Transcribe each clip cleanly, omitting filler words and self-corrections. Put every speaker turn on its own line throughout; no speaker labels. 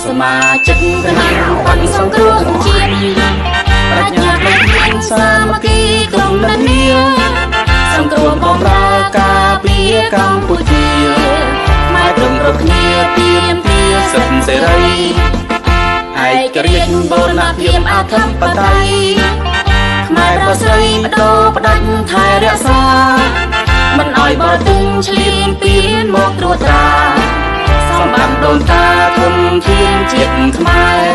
សមាជិកគណៈបកសង្គ្រោះជាតិប្រាជ្ញាផ្នែកវិទ្យាសាមគ្គីក្នុងនានាសង្គ្រោះបម្រើការពារកម្ពុជាខ្មែរព្រមគ្រប់គ្នាទាមទារសិទ្ធិសេរីឯករាជ្យបូរណភាពអធិបតេយ្យខ្មែរប្រស្រីបដូរផ្ដាច់ថែរក្សាមិនឲ្យបរទេសឈ្លានពានមកត្រួតត្រាសម្បត្តិដូនតាធនធានជាតិខ្មែរ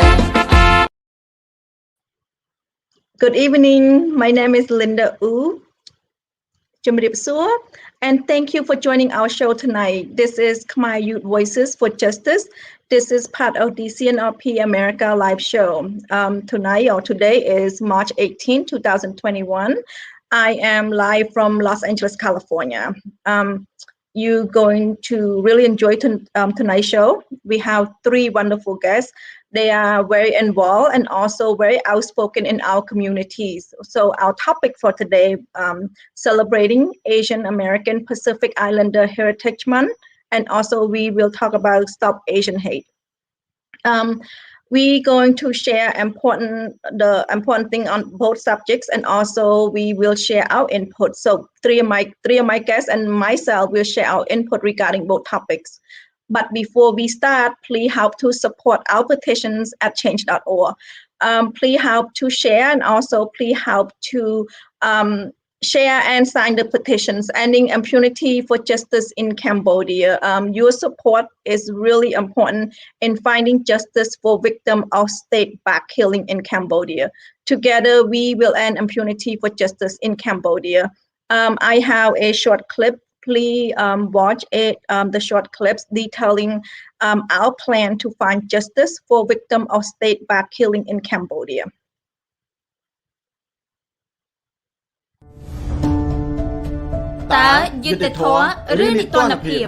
Good evening. My name is Linda Wu. Chumrip Suo, and thank you for joining our show tonight. This is Khmer Youth Voices for Justice. This is part of the CNRP America live show. Tonight or today is March 18, 2021. I am live from Los Angeles, California. You're going to really enjoy tonight's show. We have three wonderful guests. They are very involved and also very outspoken in our communities. So our topic for today, celebrating Asian American Pacific Islander Heritage Month, and also we will talk about Stop Asian Hate. We're going to share the important thing on both subjects, and also we will share our input. So three of my guests and myself will share our input regarding both topics. But before we start, please help to support our petitions at change.org. Please help to share, and also please help to share and sign the petitions ending impunity for justice in Cambodia. Your support is really important in finding justice for victims of state-backed killing in Cambodia. Together, we will end impunity for justice in Cambodia. I have a short clip. Please watch the short clips detailing our plan to find justice for victims of state-backed killing in Cambodia.
តើយុត្តិធម៌ឬនីតិរដ្ឋភាព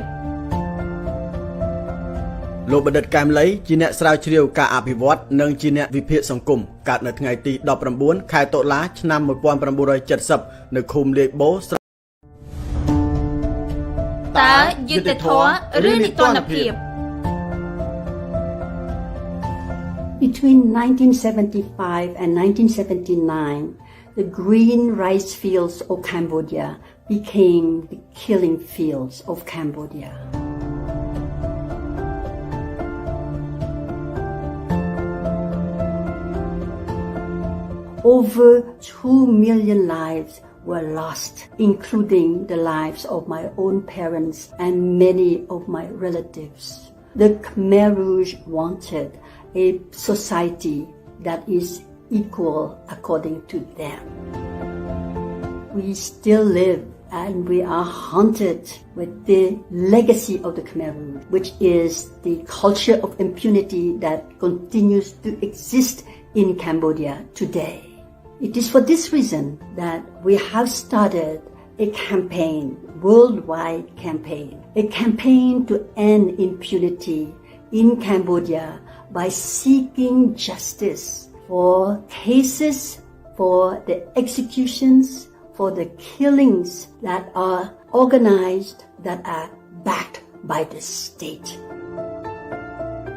លោកបណ្ឌិតកែមលីជាអ្នកស្រាវជ្រាវការអភិវឌ្ឍនិងជាអ្នកវិភាគសង្គមកើតនៅថ្ងៃទី19ខែតុលាឆ្នាំ1970នៅឃុំលាយបូ
តើយុត្តិធម៌ឬនីតិរដ្ឋភាព
Between 1975 and 1979, the green rice fields of Cambodia became the killing fields of Cambodia. Over 2 million lives were lost, including the lives of my own parents and many of my relatives. The Khmer Rouge wanted a society that is equal according to them. We still live and we are haunted with the legacy of the Khmer Rouge, which is the culture of impunity that continues to exist in Cambodia today. It is for this reason that we have started a campaign, worldwide campaign, a campaign to end impunity in Cambodia by seeking justice for cases, for the executions, for the killings that are organized, that are backed by the state.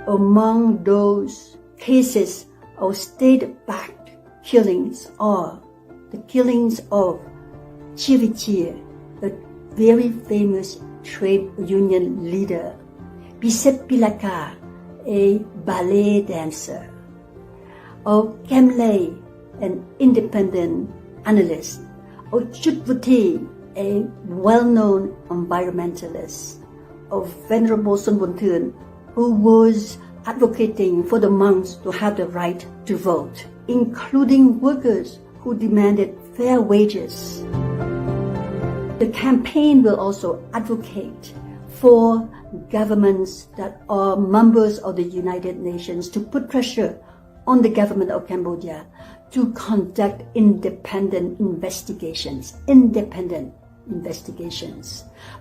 Among those cases of state-backed killings are the killings of Chea, a very famous trade union leader, Bisep Pilaka, a ballet dancer, of Kemley, an independent analyst, of Chutvuti, a well-known environmentalist, of Venerable Sun Won-thun, who was advocating for the monks to have the right to vote, including workers who demanded fair wages. The campaign will also advocate for governments that are members of the United Nations to put pressure on the government of Cambodia to conduct independent investigations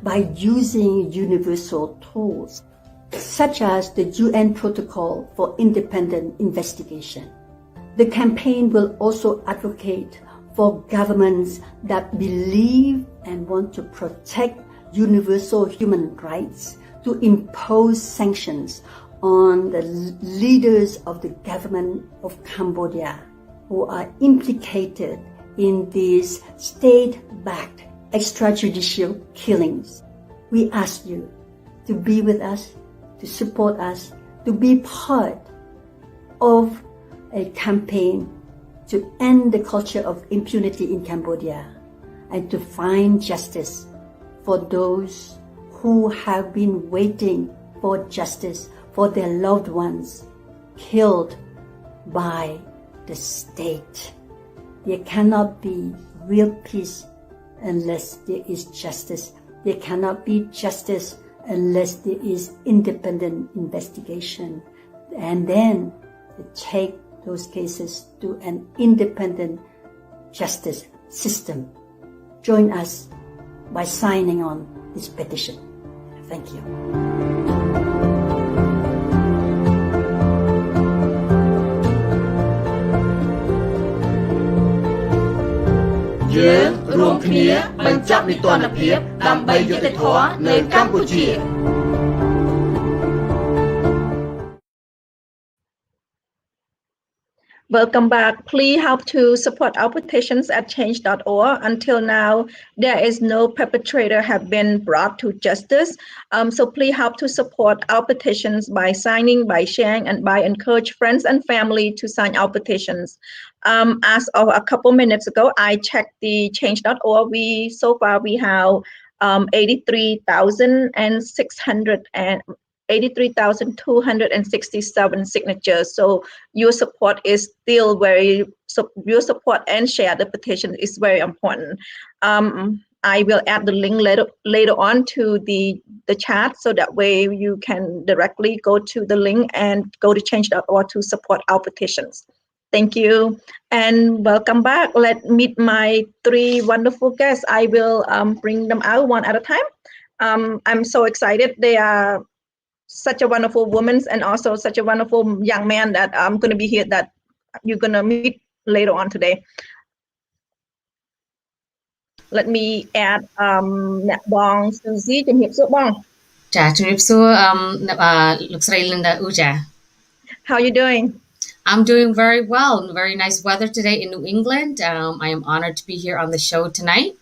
by using universal tools such as the UN Protocol for Independent Investigation. The campaign will also advocate for governments that believe and want to protect universal human rights to impose sanctions on the leaders of the government of Cambodia who are implicated in these state-backed extrajudicial killings. We ask you to be with us, to support us, to be part of a campaign to end the culture of impunity in Cambodia and to find justice for those who have been waiting for justice for their loved ones killed by the state. There cannot be real peace unless there is justice. There cannot be justice unless there is independent investigation. And then to take those cases to an independent justice system. Join us by signing on this petition. Thank you.
យើងរួមគ្នាបញ្ចប់នីតិរដ្ឋភាពដើម្បីយុត្តិធម៌នៅកម្ពុជា
Welcome back. Please help to support our petitions at change.org. Until now, there is no perpetrator have been brought to justice. So please help to support our petitions by signing, by sharing, and by encourage friends and family to sign our petitions. As of a couple minutes ago, I checked the change.org. So far we have 83,267 signatures. So your support is still your support and share the petition is very important. I will add the link later on to the chat, so that way you can directly go to the link and go to change.org to support our petitions. Thank you and welcome back. Let's meet my three wonderful guests. I will bring them out one at a time. I'm so excited. They are such a wonderful woman and also such a wonderful young man that I'm going to be here that you're going to meet later on today. Let me add Bong Susie ជំរាបសួរបង
ចាជំរាបសួរលោកស្រី Linda Uja.
How are you doing?
I'm doing very well. Very nice weather today in New England. I am honored to be here on the show tonight.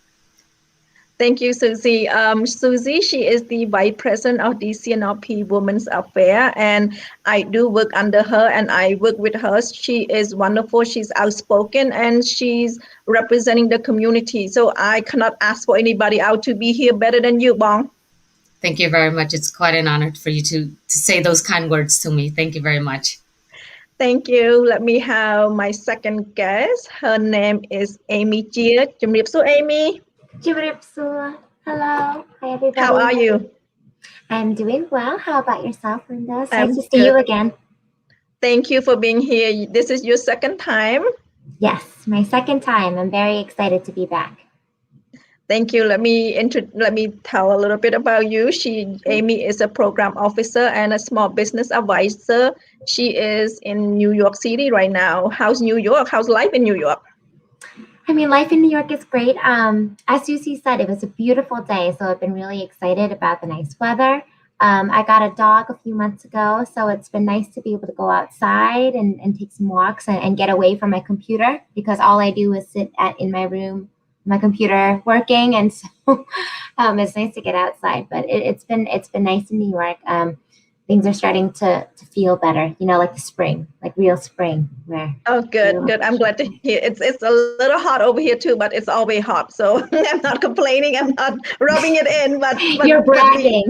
Thank you, Susie. Susie, she is the Vice President of the CNRP Women's Affair, and I do work under her and I work with her. She is wonderful. She's outspoken and she's representing the community. So I cannot ask for anybody out to be here better than you, Bong.
Thank you very much. It's quite an honor for you to say those kind words to me. Thank you very much.
Thank you. Let me have my second guest. Her name is Amy Chea. ជំរាបសួរ Amy.
Hello. Hi, everybody.
How are you?
I'm doing well. How about yourself, Linda? It's
I'm
nice to see you again.
Thank you for being here. This is your second time.
Yes, my second time. I'm very excited to be back.
Thank you. Let me tell a little bit about you. Amy is a program officer and a small business advisor. She is in New York City right now. How's New York? How's life in New York?
I mean, life in New York is great. As Susie said, it was a beautiful day, so I've been really excited about the nice weather. I got a dog a few months ago, so it's been nice to be able to go outside and take some walks and get away from my computer, because all I do is sit in my room, my computer working, and so it's nice to get outside. But it's been nice in New York. Things are starting to feel better, like the spring, like real spring.
Oh, good. I'm glad to hear. It's a little hot over here too, but it's always hot. So I'm not complaining. I'm not rubbing it in, but
you're bragging.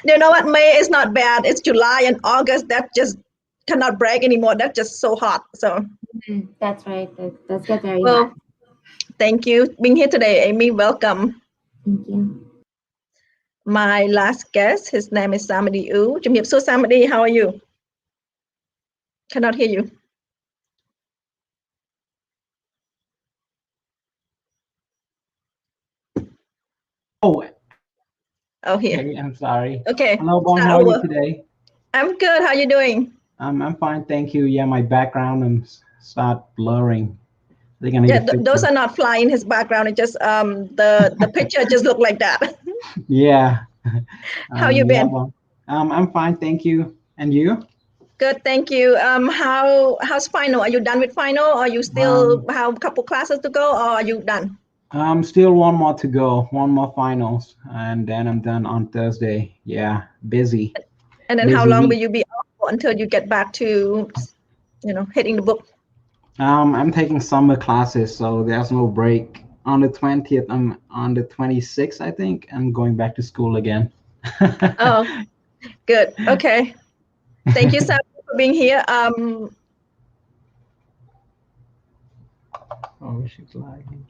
You know what? May is not bad. It's July and August. That just cannot brag anymore. That's just so hot. So
that's right. That's get very
well,
hot.
Thank you being here today, Amy. Welcome.
Thank you.
My last guest, his name is Sammady. So Sammady, how are you? Cannot hear you.
Oh,
here.
okay, I'm sorry.
Okay.
Hello, Bon. How are you today?
I'm good. How are you doing?
I'm fine, thank you. Yeah, my background start blurring. I think I need to fix
those
it.
are not flying his background. It just the picture just looked like that.
Yeah.
How you been?
Well, I'm fine, thank you. And you?
Good, thank you. How's final? Are you done with final, or you still have a couple classes to go, or are you done?
Still one more to go, one more finals, and then I'm done on Thursday. Yeah, busy.
And then
Busy
how long will
week.
you be off until you get back to, hitting the book?
I'm taking summer classes, so there's no break. On the 20th, I'm on the 26th, I think. I'm going back to school again.
Oh, good. Okay. Thank you, Sam, for being here.
Oh, she's lagging.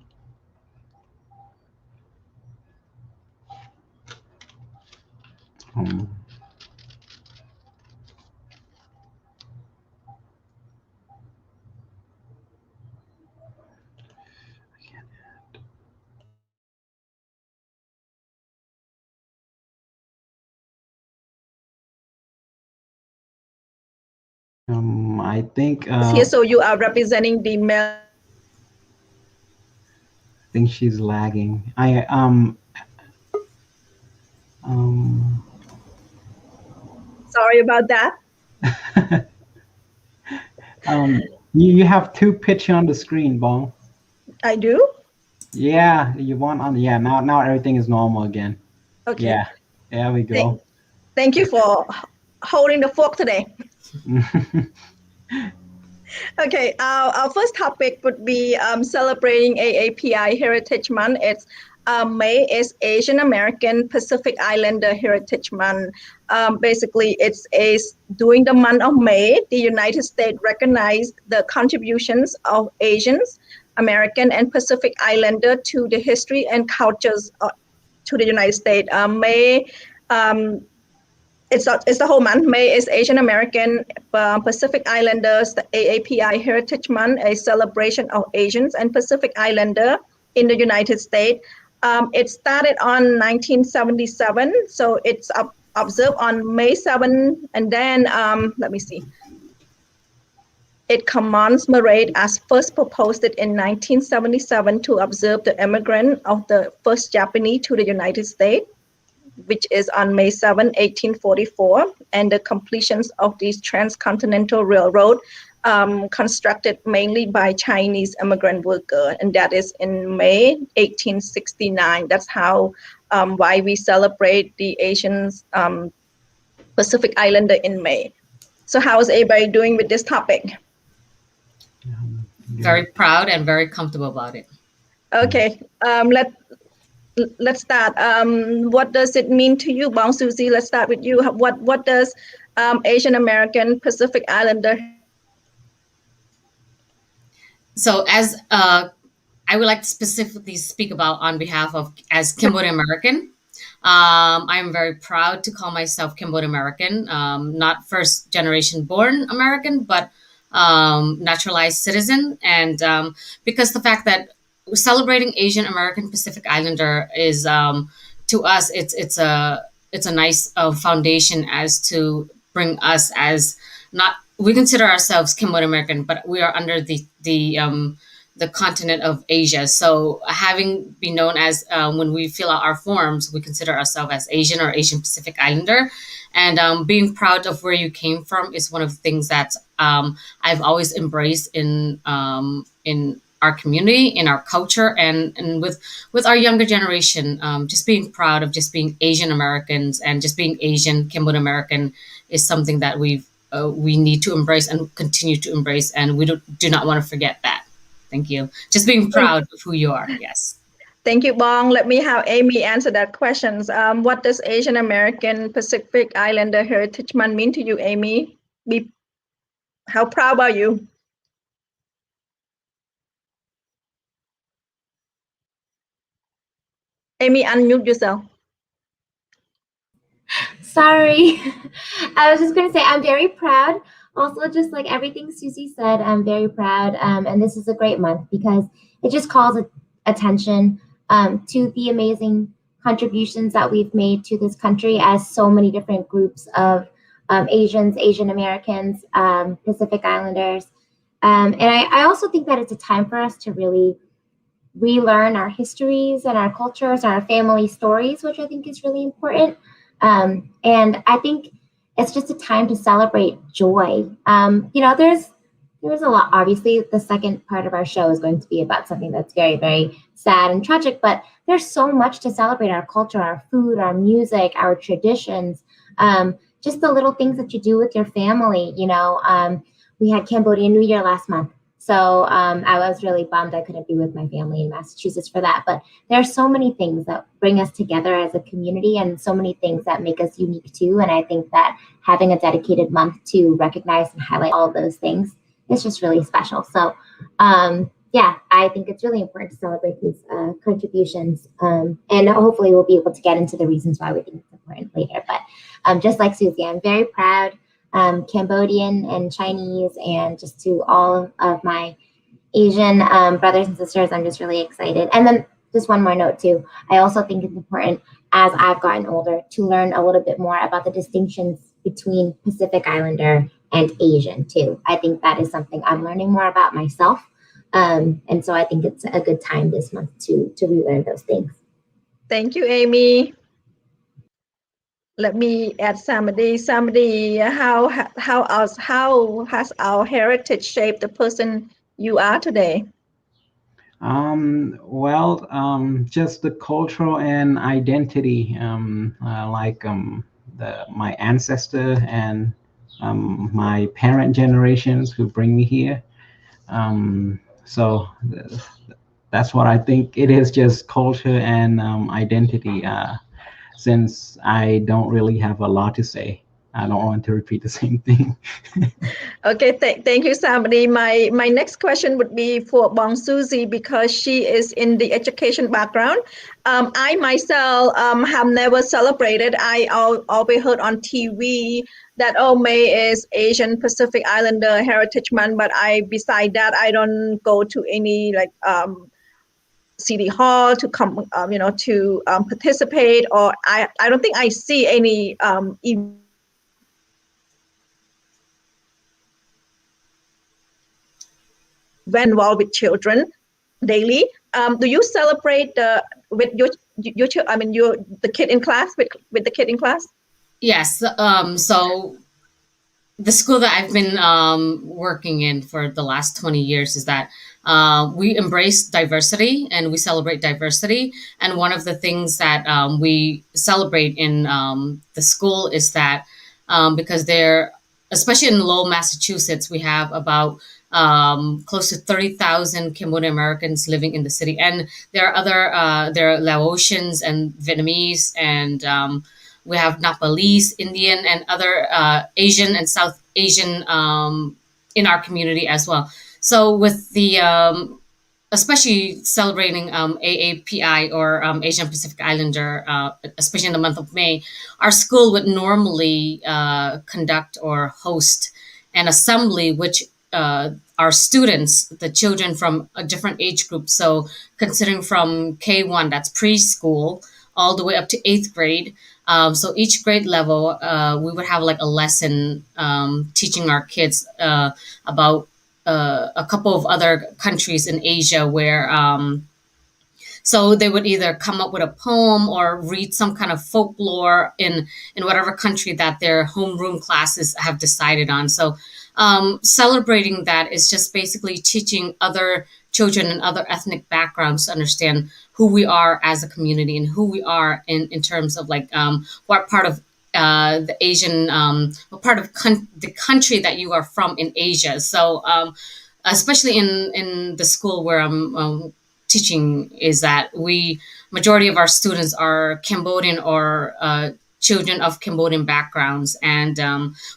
I think
Here, so you are representing the male.
I think she's lagging.
Sorry about that.
You have two pictures on the screen, Bong.
I do.
Yeah, you want on. Yeah, now everything is normal again.
Okay.
Yeah, there we go.
Thank you for holding the fork today. Okay, our first topic would be celebrating AAPI Heritage Month. It's May is Asian American Pacific Islander Heritage Month. Basically, during the month of May, the United States recognized the contributions of Asians, American, and Pacific Islander to the history and cultures to the United States. May. It's the whole month. May is Asian American Pacific Islanders, the AAPI Heritage Month, a celebration of Asians and Pacific Islander in the United States. It started on 1977, so it's observed on May 7, and then let me see. It commemorates as first proposed in 1977 to observe the immigrant of the first Japanese to the United States, which is on May 7, 1844, and the completions of this transcontinental railroad constructed mainly by Chinese immigrant workers, and that is in May 1869. That's how why we celebrate the Asians Pacific Islander in May. So how is everybody doing with this topic?
Very proud and very comfortable about it.
Okay, let's start. What does it mean to you, Bong Susie? Let's start with you. What does Asian American Pacific Islander?
So as I would like to specifically speak about on behalf of as Cambodian American. I'm very proud to call myself Cambodian American, not first generation born American, but naturalized citizen. And because the fact that celebrating Asian American Pacific Islander is to us, it's a nice foundation as to bring us as not, we consider ourselves Cambodian American, but we are under the continent of Asia. So having been known as, when we fill out our forms, we consider ourselves as Asian or Asian Pacific Islander. And being proud of where you came from is one of the things that I've always embraced in our community, in our culture, and with our younger generation. Just being proud of just being Asian Americans and just being Asian Cambodian American is something that we need to embrace and continue to embrace, and we do not want to forget that. Thank you. Just being proud of who you are. Yes.
Thank you, Bong. Let me have Amy answer that question. What does Asian American Pacific Islander Heritage Month mean to you, Amy? How proud are you? Amy, unmute yourself.
Sorry. I was just going to say I'm very proud. Also, just like everything Susie said, I'm very proud. And this is a great month because it just calls attention to the amazing contributions that we've made to this country as so many different groups of Asians, Asian Americans, Pacific Islanders. And I also think that it's a time for us to really relearn our histories and our cultures and our family stories, which I think is really important. And I think it's just a time to celebrate joy. There's a lot. Obviously, the second part of our show is going to be about something that's very, very sad and tragic, but there's so much to celebrate: our culture, our food, our music, our traditions, just the little things that you do with your family. We had Cambodian New Year last month. So I was really bummed I couldn't be with my family in Massachusetts for that. But there are so many things that bring us together as a community, and so many things that make us unique too. And I think that having a dedicated month to recognize and highlight all of those things is just really special. So I think it's really important to celebrate these contributions. And hopefully we'll be able to get into the reasons why we think it's important later. But just like Susie, I'm very proud Cambodian and Chinese, and just to all of my Asian brothers and sisters. I'm just really excited. And then just one more note too. I also think it's important, as I've gotten older, to learn a little bit more about the distinctions between Pacific Islander and Asian too. I think that is something I'm learning more about myself. And so I think it's a good time this month to relearn those things.
Thank you, Amy. Let me add Sammady. Sammady, how has our heritage shaped the person you are today?
Just the cultural and identity, my ancestor and my parent generations who bring me here. So that's what I think it is, just culture and identity. Since I don't really have a lot to say, I don't want to repeat the same thing.
Okay, thank you, Sammady. My next question would be for Bong Susie, because she is in the education background. I myself have never celebrated. I always heard on TV that May is Asian Pacific Islander Heritage Month, but beside that, I don't go to any city hall to come, to participate, or I don't think I see any event involved with children daily. Do you celebrate with the kid in class with the kid in class?
Yes. So the school that I've been working in for the last 20 years is that we embrace diversity and we celebrate diversity. And one of the things that we celebrate in the school is that because especially in Lowell, Massachusetts, we have about close to 30,000 Cambodian Americans living in the city. And there are there are Laotians and Vietnamese, and we have Nepalese, Indian, and other Asian and South Asian in our community as well. So with the especially celebrating AAPI, or Asian Pacific Islander, especially in the month of May, our school would normally conduct or host an assembly, which our students, the children from a different age group, so considering from K1, that's preschool, all the way up to 8th grade. So each grade level, we would have a lesson teaching our kids about a couple of other countries in Asia where so they would either come up with a poem or read some kind of folklore in whatever country that their homeroom classes have decided on. So celebrating that is just basically teaching other children and other ethnic backgrounds to understand who we are as a community and who we are in terms of what part of the Asian, what part of the country that you are from in Asia. So especially in the school where I'm teaching, is that majority of our students are Cambodian or children of Cambodian backgrounds, and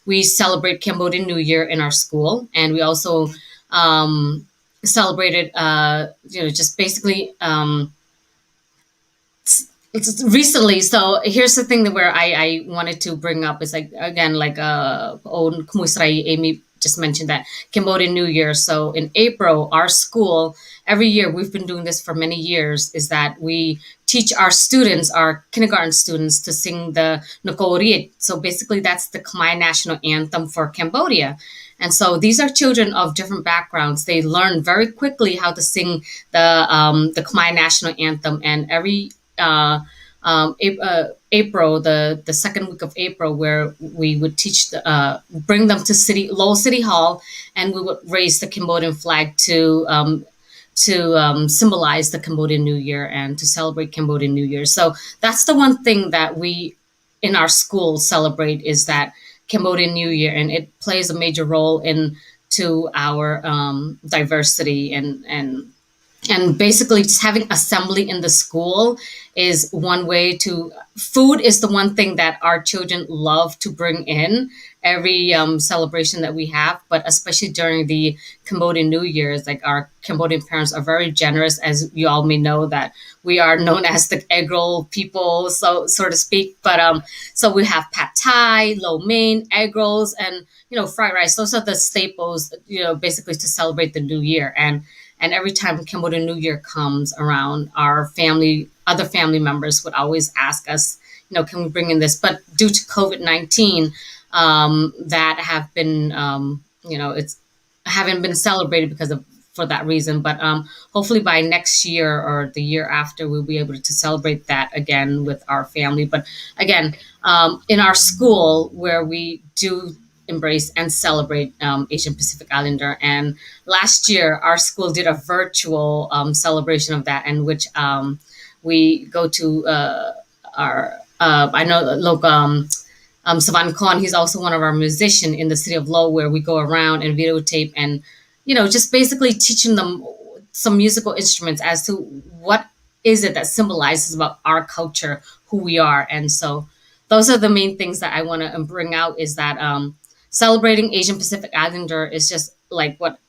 we celebrate Cambodian New Year in our school, and we also celebrated just basically it's recently. So here's the thing where I wanted to bring up is old Khmusrai Amy just mentioned that Cambodian New Year. So in April, our school, every year, we've been doing this for many years, is that we teach our students, our kindergarten students, to sing the Nokoriet. So basically that's the Khmer national anthem for Cambodia. And so these are children of different backgrounds. They learn very quickly how to sing the Khmer national anthem, and every April, the second week of April, where we would bring them to Lowell City Hall, and we would raise the Cambodian flag to symbolize the Cambodian New Year and to celebrate Cambodian New Year. So that's the one thing that we in our school celebrate, is that Cambodian New Year, and it plays a major role into our diversity and basically just having assembly in the school is one way to. Food is the one thing that our children love to bring in every celebration that we have, but especially during the Cambodian New Year's, like our Cambodian parents are very generous, as you all may know that we are known as the egg roll people, so to speak. But so we have pad thai, lo mein, egg rolls, and fried rice. Those are the staples, basically to celebrate the New Year. And every time Cambodian New Year comes around, other family members would always ask us, can we bring in this? But due to COVID-19, that have been, haven't been celebrated for that reason. But hopefully by next year or the year after, we'll be able to celebrate that again with our family. But again, in our school, where we do embrace and celebrate Asian Pacific Islander. And last year, our school did a virtual celebration of that, in which we go to I know local Savan Khan. He's also one of our musicians in the city of Lowell, where we go around and videotape and just basically teaching them some musical instruments as to what is it that symbolizes about our culture, who we are. And so those are the main things that I want to bring out, is that celebrating Asian Pacific Islander is just like what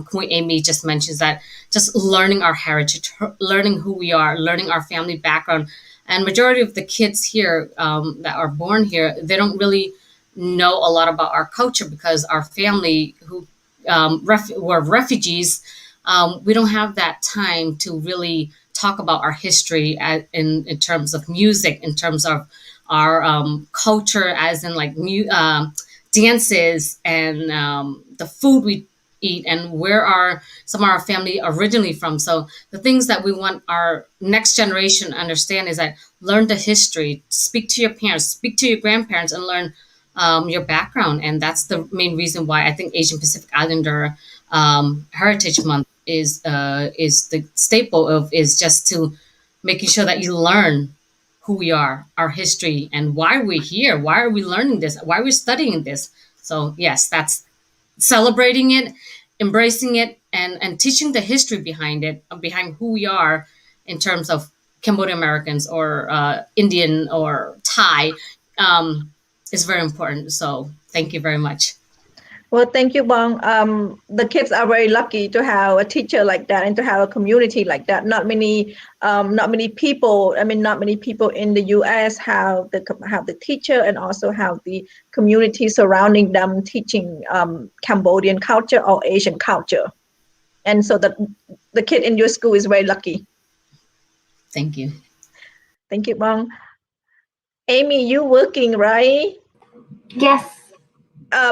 Queen Amy just mentions, that just learning our heritage, learning who we are, learning our family background. And majority of the kids here that are born here, they don't really know a lot about our culture, because our family who were refugees, we don't have that time to really talk about our history in terms of music, in terms of our culture, as in like dances and the food we eat, and where are some of our family originally from. So the things that we want our next generation to understand is that learn the history, speak to your parents, speak to your grandparents, and learn your background. And that's the main reason why I think Asian Pacific Islander Heritage Month is the staple is just to making sure that you learn who we are, our history, and why we're here. Why are we learning this? Why are we studying this? So yes, that's celebrating it, embracing it, and teaching the history behind it, behind who we are in terms of Cambodian Americans or Indian or Thai, is very important. So thank you very much.
Well, thank you, Bong. The kids are very lucky to have a teacher like that and to have a community like that. Not many people. I mean, not many people in the U.S. have the teacher and also have the community surrounding them teaching Cambodian culture or Asian culture. And so the kid in your school is very lucky.
Thank you.
Thank you, Bong. Amy, you working, right?
Yes.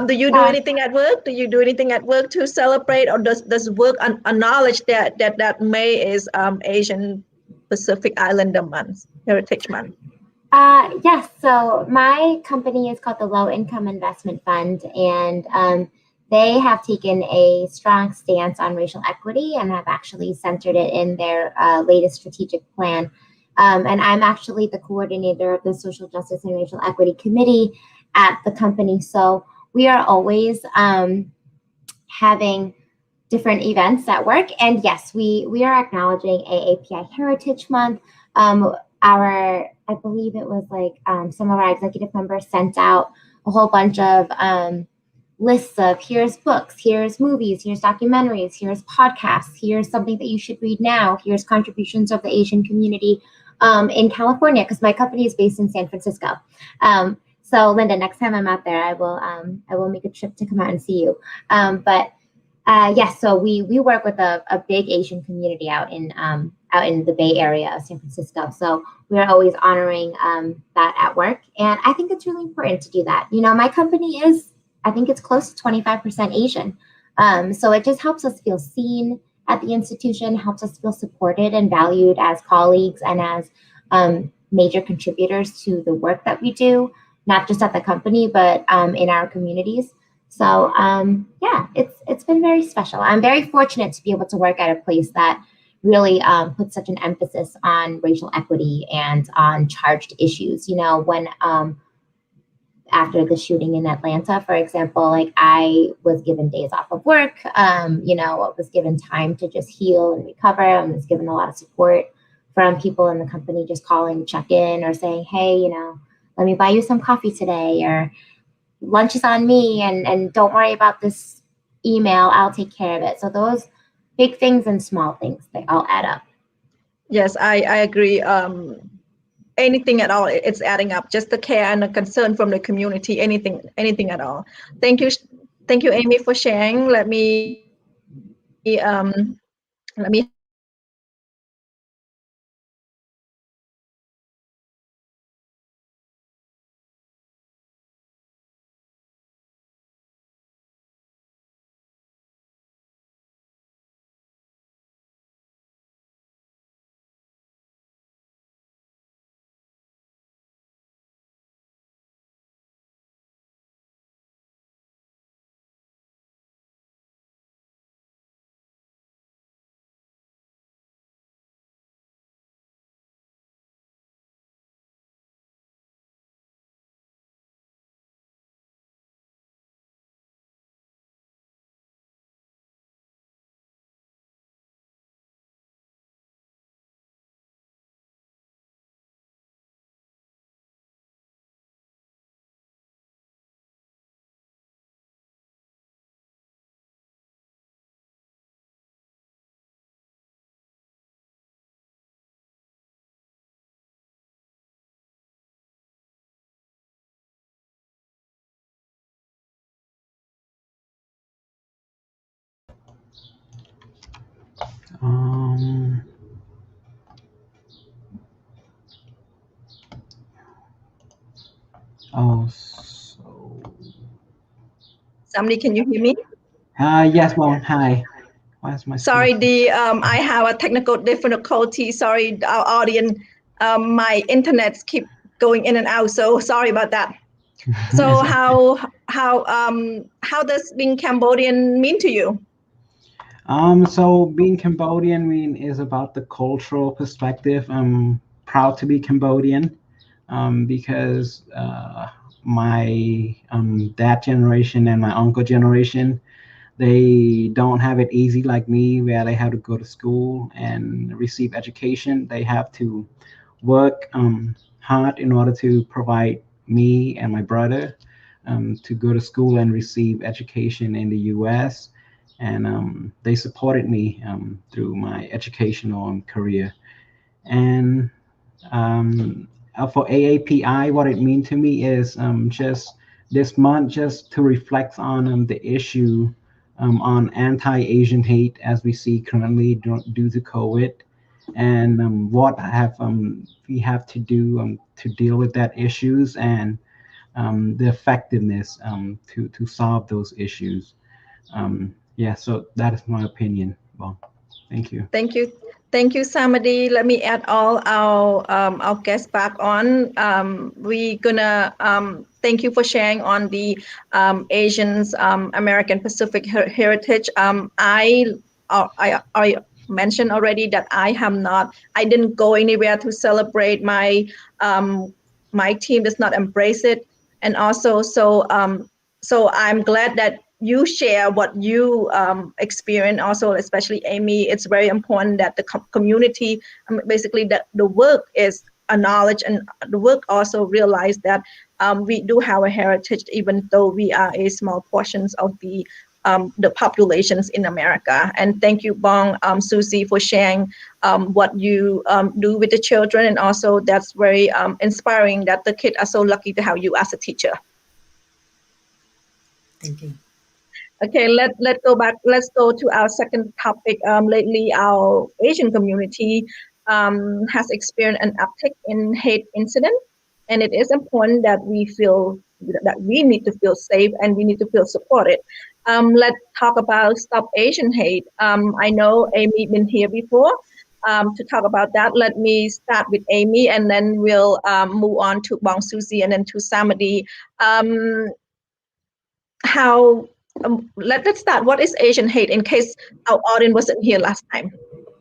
Do you do anything at work? Do you do anything at work to celebrate, or does work acknowledge that May is Asian Pacific Islander Month, Heritage Month?
Yes. So my company is called the Low Income Investment Fund, and they have taken a strong stance on racial equity and have actually centered it in their latest strategic plan. And I'm actually the coordinator of the Social Justice and Racial Equity Committee at the company. So we are always having different events at work. And yes, we are acknowledging AAPI Heritage Month. I believe it was like some of our executive members sent out a whole bunch of lists of here's books, here's movies, here's documentaries, here's podcasts, here's something that you should read now, here's contributions of the Asian community in California, because my company is based in San Francisco. So Linda, next time I'm out there, I will make a trip to come out and see you. Yes, so we work with a big Asian community out in the Bay Area of San Francisco. So we are always honoring that at work, and I think it's really important to do that. My company is, I think it's close to 25% Asian, so it just helps us feel seen at the institution, helps us feel supported and valued as colleagues and as major contributors to the work that we do, not just at the company, but in our communities. So yeah, it's been very special. I'm very fortunate to be able to work at a place that really puts such an emphasis on racial equity and on charged issues. You know, when after the shooting in Atlanta, for example, like I was given days off of work, you know, I was given time to just heal and recover, and was given a lot of support from people in the company just calling to check in or saying, hey, you know, let me buy you some coffee today, or lunch is on me, and don't worry about this email, I'll take care of it. So those big things and small things, they all add up.
Yes, I agree. Anything at all, it's adding up. Just the care and the concern from the community, anything at all. Thank you, Amy, for sharing. Let me Somebody, can you hear me?
Yes, well, hi. Where's my
Sorry,
screen?
I have a technical difficulty. Sorry, our audience. My internets keep going in and out, so sorry about that. So how does being Cambodian mean to you?
So being Cambodian is about the cultural perspective. I'm proud to be Cambodian, because my dad generation and my uncle generation, they don't have it easy like me, where they have to go to school and receive education. They have to work hard in order to provide me and my brother to go to school and receive education in the US. And they supported me through my educational career. And for AAPI, what it means to me is just this month, just to reflect on the issue on anti-Asian hate as we see currently due to COVID, and what we have to do to deal with that issues, and the effectiveness to solve those issues. Yeah, so that is my opinion. Well, thank you.
Thank you, Sammady. Let me add all our guests back on. We're gonna thank you for sharing on the Asians American Pacific heritage. I mentioned already that I didn't go anywhere to celebrate. My team does not embrace it, and also so I'm glad that you share what you experience. Also, especially Amy, it's very important that the community, basically that the work is acknowledged, and the work also realize that we do have a heritage, even though we are a small portions of the populations in America. And thank you, Bong, Susie, for sharing what you do with the children, and also that's very inspiring that the kids are so lucky to have you as a teacher.
Thank you.
Okay, let's go back. Let's go to our second topic. Lately, our Asian community has experienced an uptick in hate incident, and it is important that we need to feel safe and we need to feel supported. Let's talk about Stop Asian Hate. I know Amy been here before. to talk about that. Let me start with Amy, and then we'll move on to Bong Susie and then to Sammady. Let's start. What is Asian hate, in case our audience wasn't here last time?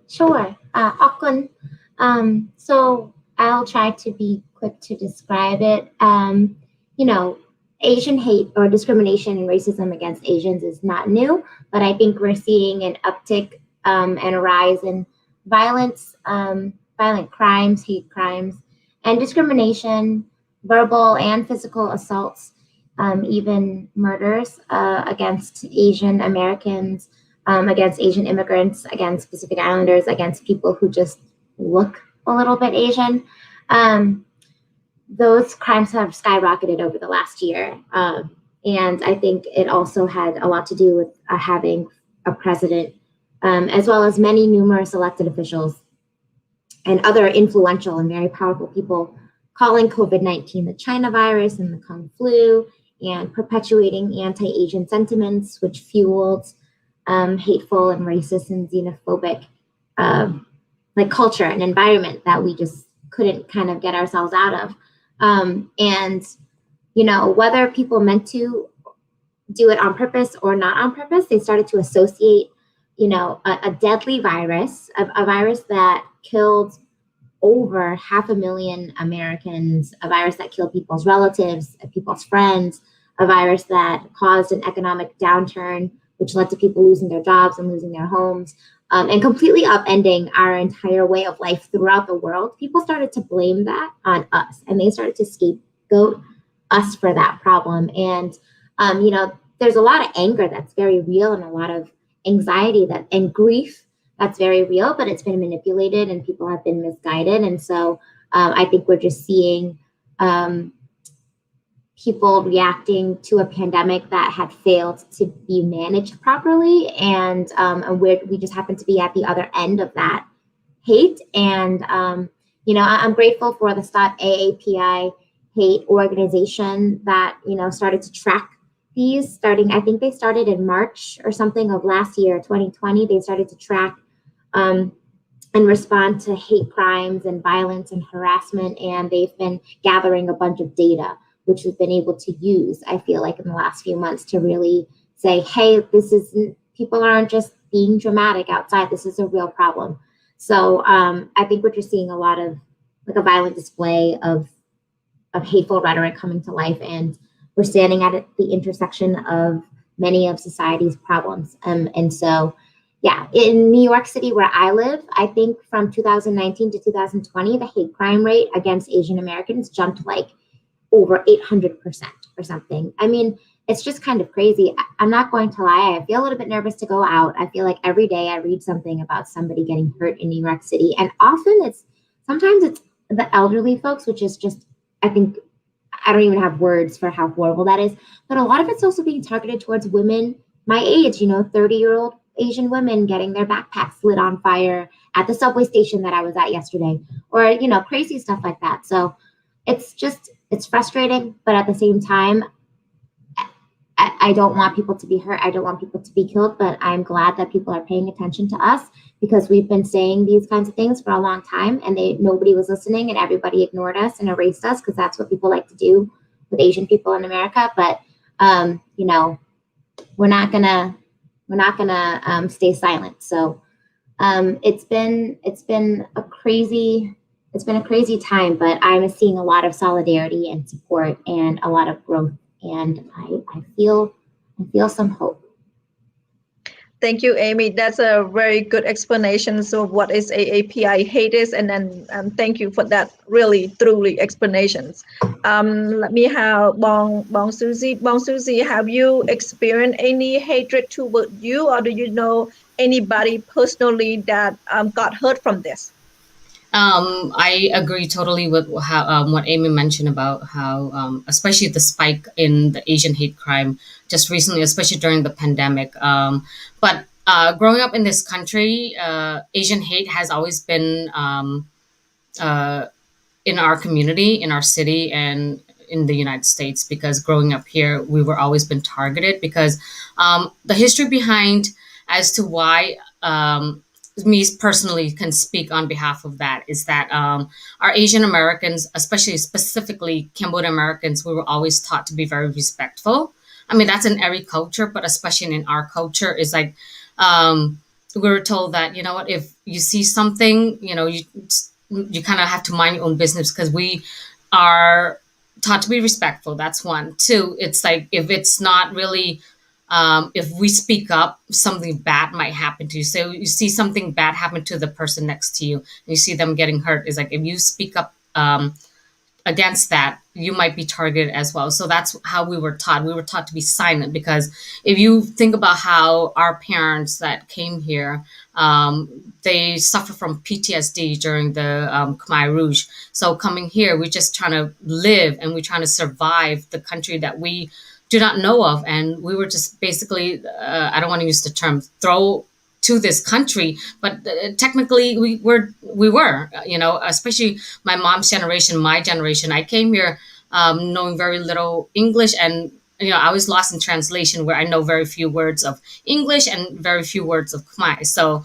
Sure. Akun. So I'll try to be quick to describe it. Asian hate or discrimination and racism against Asians is not new, but I think we're seeing an uptick and a rise in violence, violent crimes, hate crimes, and discrimination, verbal and physical assaults, even murders against Asian Americans, against Asian immigrants, against Pacific Islanders, against people who just look a little bit Asian. Those crimes have skyrocketed over the last year. And I think it also had a lot to do with having a president, as well as many numerous elected officials and other influential and very powerful people calling COVID-19 the China virus and the Kung flu, and perpetuating anti-Asian sentiments, which fueled hateful and racist and xenophobic culture and environment that we just couldn't kind of get ourselves out of. And whether people meant to do it on purpose or not on purpose, they started to associate, a deadly virus, a virus that killed over 500,000 Americans, a virus that killed people's relatives, people's friends, a virus that caused an economic downturn, which led to people losing their jobs and losing their homes, and completely upending our entire way of life throughout the world. People started to blame that on us, and they started to scapegoat us for that problem. And, there's a lot of anger that's very real, and a lot of anxiety and grief that's very real, but it's been manipulated and people have been misguided. And so I think we're just seeing people reacting to a pandemic that had failed to be managed properly. And we just happen to be at the other end of that hate. And, I'm grateful for the Stop AAPI hate organization that, started to track these I think they started in March or something of last year, 2020. They started to track and respond to hate crimes and violence and harassment. And they've been gathering a bunch of data, which we've been able to use, I feel like, in the last few months to really say, hey, people aren't just being dramatic outside. This is a real problem. So I think we're just seeing a lot of a violent display of hateful rhetoric coming to life. And we're standing at the intersection of many of society's problems. And so, yeah, in New York City, where I live, I think from 2019 to 2020, the hate crime rate against Asian Americans jumped over 800% or something. I mean, it's just kind of crazy. I'm not going to lie. I feel a little bit nervous to go out. I feel like every day I read something about somebody getting hurt in New York City. And often sometimes it's the elderly folks, which is just, I think, I don't even have words for how horrible that is. But a lot of it's also being targeted towards women my age, 30-year-old Asian women getting their backpacks lit on fire at the subway station that I was at yesterday, or, crazy stuff like that. So it's frustrating, but at the same time, I don't want people to be hurt. I don't want people to be killed, but I'm glad that people are paying attention to us, because we've been saying these kinds of things for a long time, and nobody was listening, and everybody ignored us and erased us, because that's what people like to do with Asian people in America. But we're not gonna stay silent. So it's been a crazy time, but I'm seeing a lot of solidarity and support and a lot of growth, and I feel some hope.
Thank you, Amy. That's a very good explanation of what is AAPI hate is, and then thank you for that really truly explanations. Let me have Bong Susie. Bong Susie, have you experienced any hatred toward you, or do you know anybody personally that got hurt from this?
I agree totally with how what Amy mentioned about how, especially the spike in the Asian hate crime just recently, especially during the pandemic. But growing up in this country, Asian hate has always been in our community, in our city, and in the United States. Because growing up here, we were always been targeted because the history behind as to why me personally can speak on behalf of that is that our Asian Americans, especially specifically Cambodian Americans, we were always taught to be very respectful. I mean, that's in every culture, but especially in our culture, is like we were told that, you know what, if you see something, you know, you kind of have to mind your own business, because we are taught to be respectful. That's one. Two, it's like if it's not really if we speak up, something bad might happen to you. So you see something bad happen to the person next to you, and you see them getting hurt. It's like if you speak up against that, you might be targeted as well. So that's how we were taught. We were taught to be silent, because if you think about how our parents that came here, they suffer from PTSD during the Khmer Rouge. So coming here, we're just trying to live and we're trying to survive the country that we do not know of. And we were just basically, I don't want to use the term throw to this country, but technically we were, you know, especially my mom's generation, my generation. I came here knowing very little English, and you know, I was lost in translation, where I know very few words of English and very few words of Khmer. So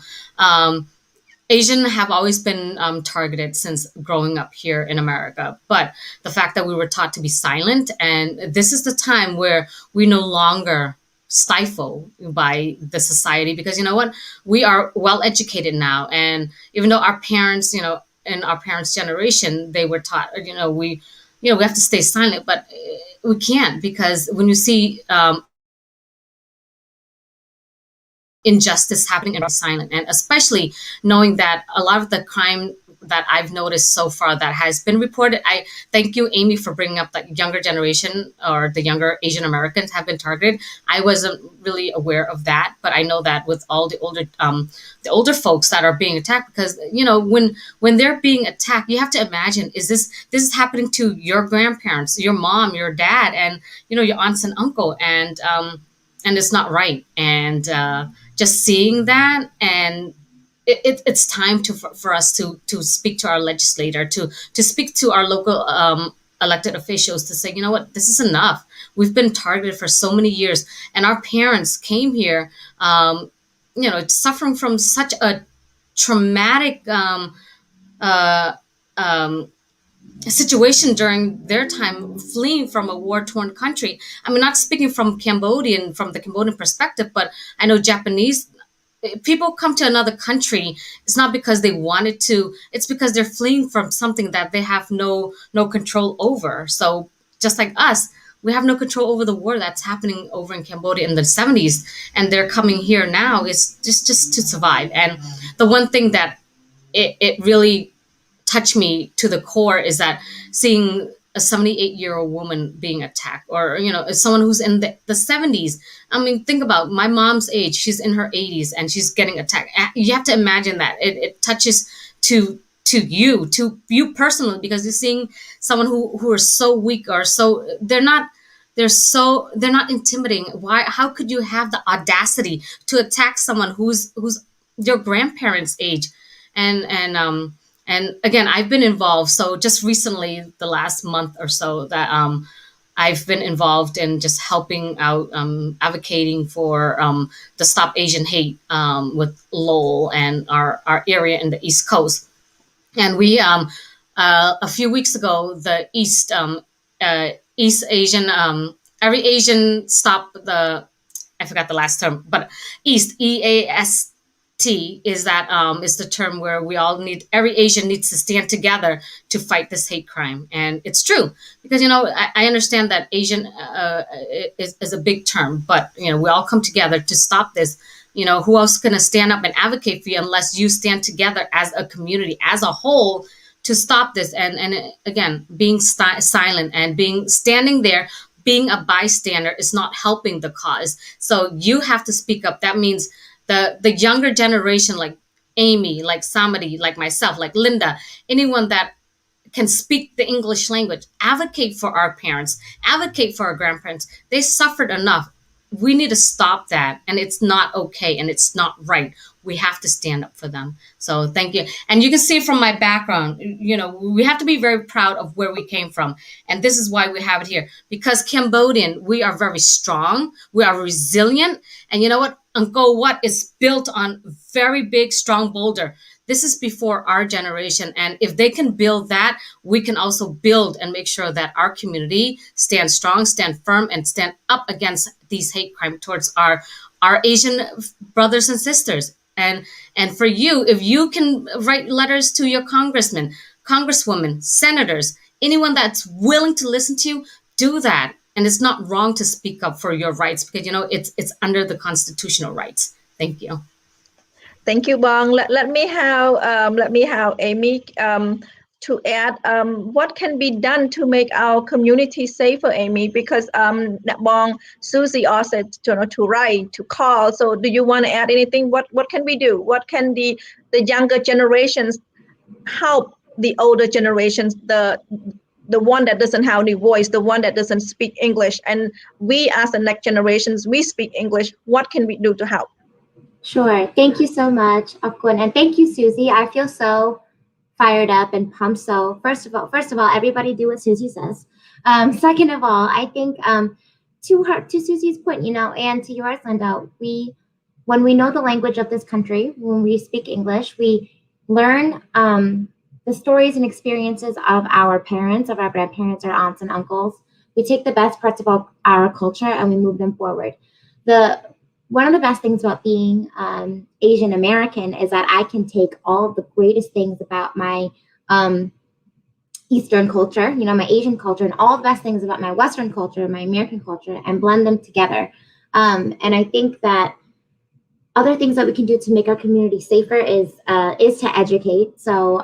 Asian have always been targeted since growing up here in America. But the fact that we were taught to be silent, and this is the time where we no longer stifle by the society, because you know what, we are well educated now. And even though our parents, you know, in our parents' generation, they were taught, you know, we have to stay silent, but we can't, because when you see injustice happening and silent, and especially knowing that a lot of the crime that I've noticed so far that has been reported. I thank you, Amy, for bringing up that younger generation or the younger Asian Americans have been targeted. I wasn't really aware of that, but I know that with all the older folks that are being attacked, because you know, when they're being attacked, you have to imagine, this is happening to your grandparents, your mom, your dad, and you know, your aunts and uncle, and it's not right. And just seeing that, and it's time for us to speak to our legislator, to speak to our local elected officials, to say, you know what, this is enough. We've been targeted for so many years, and our parents came here, you know, suffering from such a traumatic situation during their time, fleeing from a war-torn country. I mean, not speaking from the Cambodian perspective, but I know Japanese people come to another country. It's not because they wanted to, it's because they're fleeing from something that they have no control over. So just like us, we have no control over the war that's happening over in Cambodia in the 70s, and they're coming here now is just to survive. And the one thing that it really touched me to the core is that seeing a 78-year-old woman being attacked, or you know, someone who's in the 70s. I mean, think about my mom's age. She's in her 80s and she's getting attacked. You have to imagine that it touches to you personally, because you're seeing someone who are so weak, or so they're not intimidating. Why? How could you have the audacity to attack someone who's your grandparents' age? And again, I've been involved. So just recently, the last month or so, that I've been involved in just helping out, advocating for the Stop Asian Hate with Lowell and our area in the East Coast. And we, a few weeks ago, the East Asian, every Asian stop the, I forgot the last term, but East, EAST, is the term where every Asian needs to stand together to fight this hate crime. And it's true, because you know, I understand that Asian is a big term, but you know, we all come together to stop this. You know, who else is going to stand up and advocate for you unless you stand together as a community, as a whole, to stop this? And again, being silent and standing there, being a bystander is not helping the cause. So you have to speak up. That means the younger generation, like Amy, like Sammady, like myself, like Linda, anyone that can speak the English language, advocate for our parents, advocate for our grandparents. They suffered enough. we need to stop that, and it's not okay, and it's not right. We have to stand up for them. So thank you. And you can see from my background, we have to be very proud of where we came from. And this is why we have it here. Because Cambodian, we are very strong. We are resilient. And you know what? Angkor Wat is built on very big, strong boulder. This is before our generation. And if they can build that, we can also build and make sure that our community stands strong, stand firm, and stand up against these hate crime towards our Asian brothers and sisters. And for you, if you can write letters to your congressmen, congresswomen, senators, anyone that's willing to listen to you, do that. And it's not wrong to speak up for your rights because, it's under the constitutional rights. Thank you.
Thank you, Bong. Let me have Amy to add what can be done to make our community safer, Amy, because Bong, Susie also to write, to call. So do you want to add anything? What can we do? What can the younger generations help the older generations, the one that doesn't have any voice, the one that doesn't speak English, and we as the next generations, we speak English. What can we do to help?
Sure. Thank you so much, Akun. And thank you, Susie. I feel so fired up and pumped. So first of all, everybody do what Susie says. Second of all, I think to Susie's point, and to yours, Linda, when we know the language of this country, when we speak English, we learn the stories and experiences of our parents, of our grandparents, our aunts and uncles. We take the best parts of our culture and we move them forward. One of the best things about being Asian American is that I can take all of the greatest things about my Eastern culture, my Asian culture, and all the best things about my Western culture, my American culture, and blend them together. And I think that other things that we can do to make our community safer is to educate. So,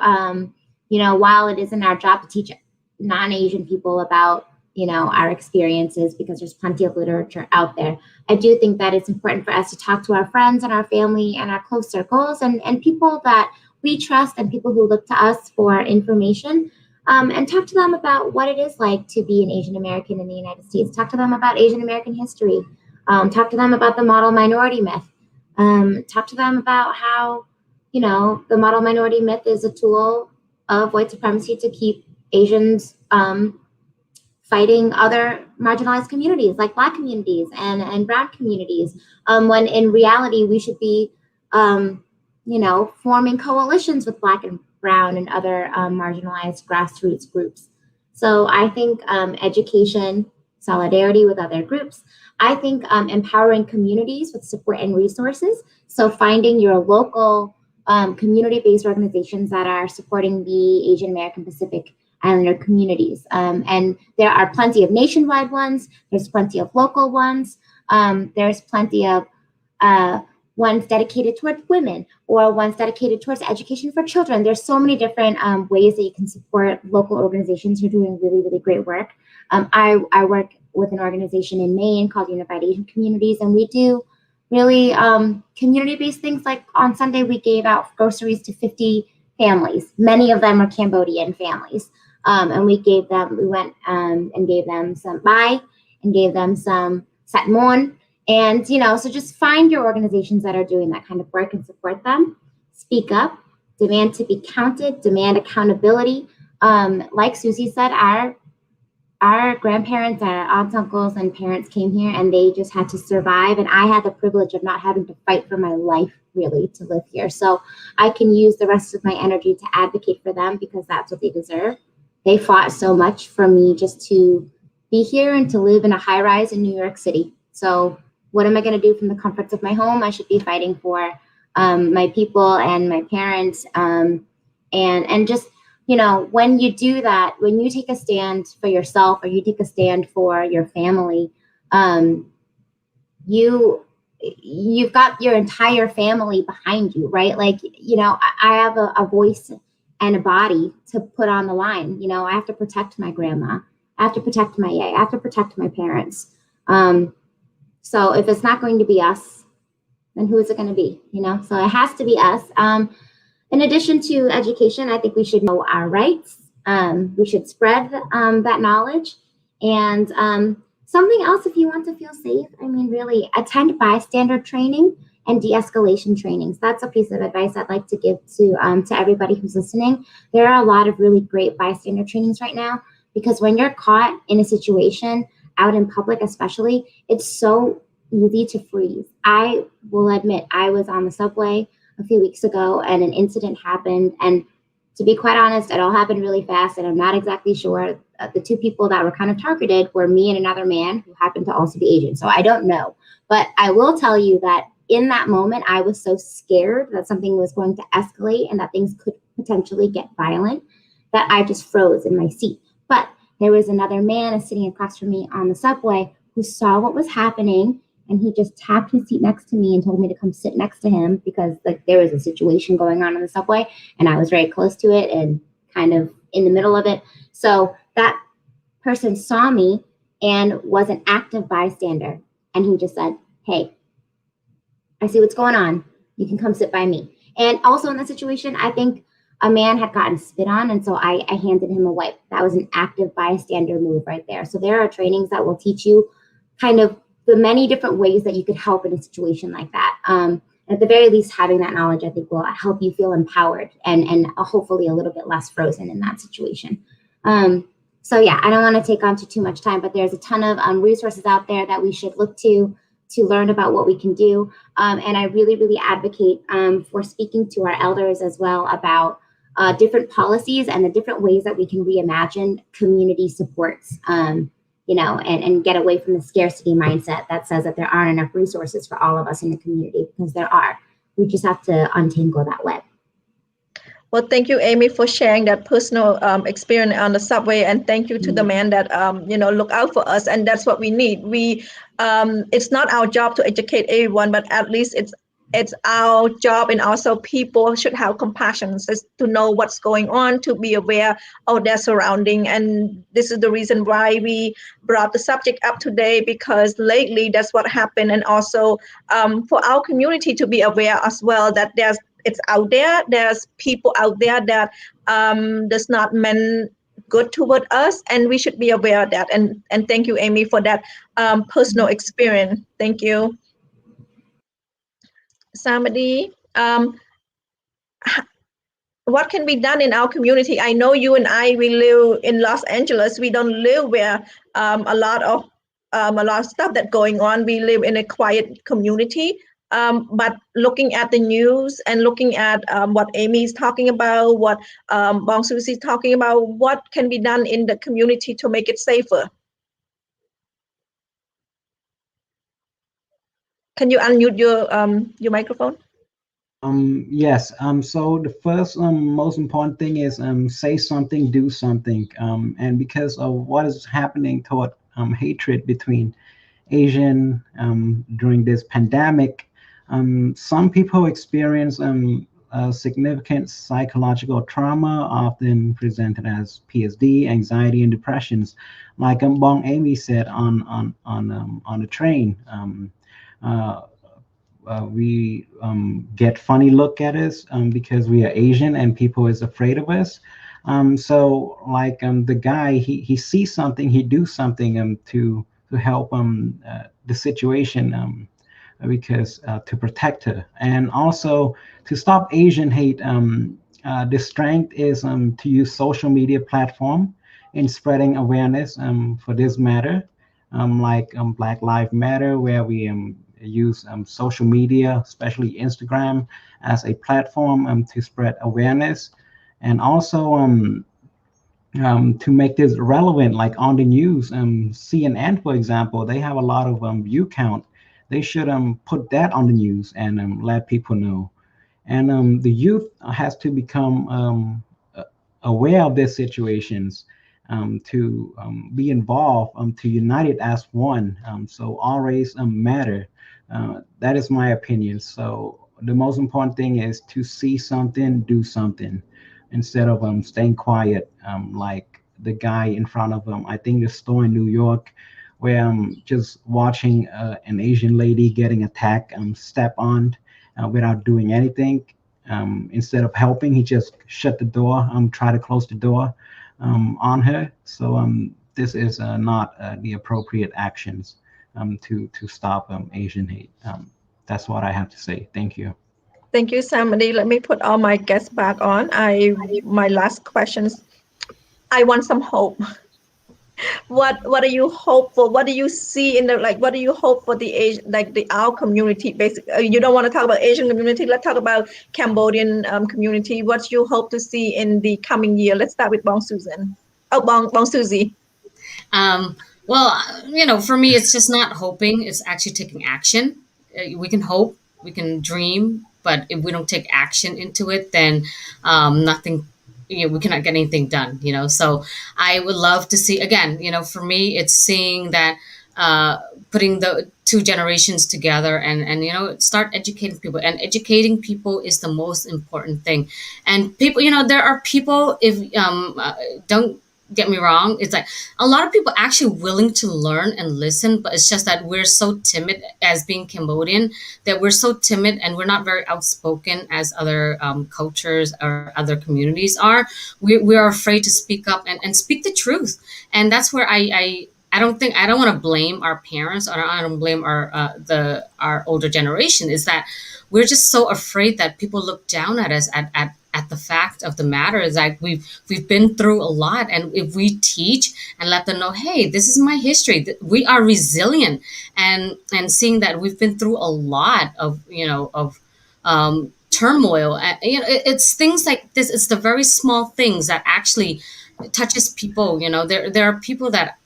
while it isn't our job to teach non-Asian people about our experiences, because there's plenty of literature out there, I do think that it's important for us to talk to our friends and our family and our close circles and people that we trust and people who look to us for information, and talk to them about what it is like to be an Asian American in the United States. Talk to them about Asian American history. Talk to them about the model minority myth. Talk to them about how, the model minority myth is a tool of white supremacy to keep Asians fighting other marginalized communities like Black communities and Brown communities, when in reality we should be, forming coalitions with Black and Brown and other marginalized grassroots groups. So I think education, solidarity with other groups. I think empowering communities with support and resources. So finding your local community-based organizations that are supporting the Asian American Pacific Islander communities. And there are plenty of nationwide ones. There's plenty of local ones. There's plenty of ones dedicated towards women or ones dedicated towards education for children. There's so many different ways that you can support local organizations who are doing really, really great work. I work with an organization in Maine called Unified Asian Communities, and we do really community-based things. Like on Sunday, we gave out groceries to 50 families. Many of them are Cambodian families. And we went and gave them some bai and gave them some satmon. And, so just find your organizations that are doing that kind of work and support them. Speak up, demand to be counted, demand accountability. Like Susie said, our grandparents, our aunts, uncles, and parents came here and they just had to survive. And I had the privilege of not having to fight for my life, really, to live here. So I can use the rest of my energy to advocate for them because that's what they deserve. They fought so much for me just to be here and to live in a high rise in New York City. So what am I going to do from the comforts of my home? I should be fighting for my people and my parents. And just, when you do that, when you take a stand for yourself or you take a stand for your family, you've got your entire family behind you, right? Like, I have a voice and a body to put on the line. I have to protect my grandma. I have to protect my yay. I have to protect my parents. So if it's not going to be us, then who is it going to be? So it has to be us. In addition to education, I think we should know our rights. We should spread that knowledge and Something else, if you want to feel safe, I mean, really attend bystander training and de-escalation trainings. That's a piece of advice I'd like to give to everybody who's listening. There are a lot of really great bystander trainings right now, because when you're caught in a situation out in public, especially, it's so easy to freeze. I will admit, I was on the subway a few weeks ago and an incident happened, and to be quite honest, it all happened really fast, and I'm not exactly sure. The two people that were kind of targeted were me and another man who happened to also be Asian. So I don't know. But I will tell you that in that moment, I was so scared that something was going to escalate and that things could potentially get violent that I just froze in my seat. But there was another man sitting across from me on the subway who saw what was happening, and he just tapped his seat next to me and told me to come sit next to him because like there was a situation going on the subway, and I was very close to it and kind of in the middle of it. So that person saw me and was an active bystander, and he just said, "Hey, I see what's going on. You can come sit by me." And also in that situation, I think a man had gotten spit on, and so I handed him a wipe. That was an active bystander move right there. So there are trainings that will teach you kind of the many different ways that you could help in a situation like that. At the very least, having that knowledge, I think, will help you feel empowered and hopefully a little bit less frozen in that situation. So yeah, I don't want to take on too much time, but there's a ton of resources out there that we should look to learn about what we can do. And I really, really advocate for speaking to our elders as well about different policies and the different ways that we can reimagine community supports, and get away from the scarcity mindset that says that there aren't enough resources for all of us in the community, because there are. We just have to untangle that web.
Well, thank you, Amy, for sharing that personal experience on the subway, and thank you to the man that look out for us, and that's what we need. It's not our job to educate everyone, but at least it's our job, and also people should have compassion to know what's going on, to be aware of their surrounding. And this is the reason why we brought the subject up today, because lately that's what happened, and also for our community to be aware as well that it's out there. There's people out there that does not mean good toward us, and we should be aware of that. And thank you, Amy, for that personal experience. Thank you. Sammady, what can be done in our community? I know you and I, we live in Los Angeles. We don't live where a lot of stuff that's going on. We live in a quiet community. But looking at the news and looking at what Amy is talking about, what Susie is talking about, what can be done in the community to make it safer? Can you unmute your microphone?
Yes. So the first most important thing is say something, do something. And because of what is happening toward hatred between Asian during this pandemic, some people experience significant psychological trauma, often presented as PSD, anxiety, and depressions. Like Bong Amy said on the train, we get funny look at us because we are Asian and people is afraid of us. So like the guy, he sees something, he do something to help the situation because to protect her, and also to stop Asian hate. The strength is to use social media platform in spreading awareness for this matter, like Black Lives Matter, where we use social media, especially Instagram, as a platform to spread awareness, and also to make this relevant, like on the news. CNN, for example, they have a lot of view count. They should put that on the news and let people know. And the youth has to become aware of their situations, to be involved, to unite it as one. So all race matter. That is my opinion. So the most important thing is to see something, do something, instead of staying quiet, like the guy in front of I think the store in New York, where I'm just watching an Asian lady getting attacked, step on without doing anything. Instead of helping, he just shut the door, try to close the door on her. So this is not the appropriate actions to stop Asian hate. That's what I have to say. Thank you.
Thank you, Sammady. Let me put all my guests back on. My last questions. I want some hope. What do you hope for? What do you see in the, like, what do you hope for the Asian, like our community? Basically, you don't want to talk about Asian community. Let's talk about Cambodian community. What you hope to see in the coming year? Let's start with Bong Susan. Oh, Bong Susie.
Well, you know, for me, it's just not hoping, it's actually taking action. We can hope, we can dream, but if we don't take action into it, then nothing, you know, we cannot get anything done, you know. So I would love to see, again, you know, for me, it's seeing that putting the two generations together and you know, start educating people. And educating people is the most important thing. And people, you know, there are people, if don't get me wrong, it's like a lot of people actually willing to learn and listen, but it's just that we're so timid as being Cambodian, that we're so timid and we're not very outspoken as other cultures or other communities are. We are afraid to speak up and speak the truth. And that's where I don't want to blame our parents, or I don't blame our older generation, is that we're just so afraid that people look down at us at the fact of the matter is like we've been through a lot, and if we teach and let them know, hey, this is my history, we are resilient, and seeing that we've been through a lot of, you know, of turmoil, and you know, it's things like this. It's the very small things that actually touches people. You know, there are people that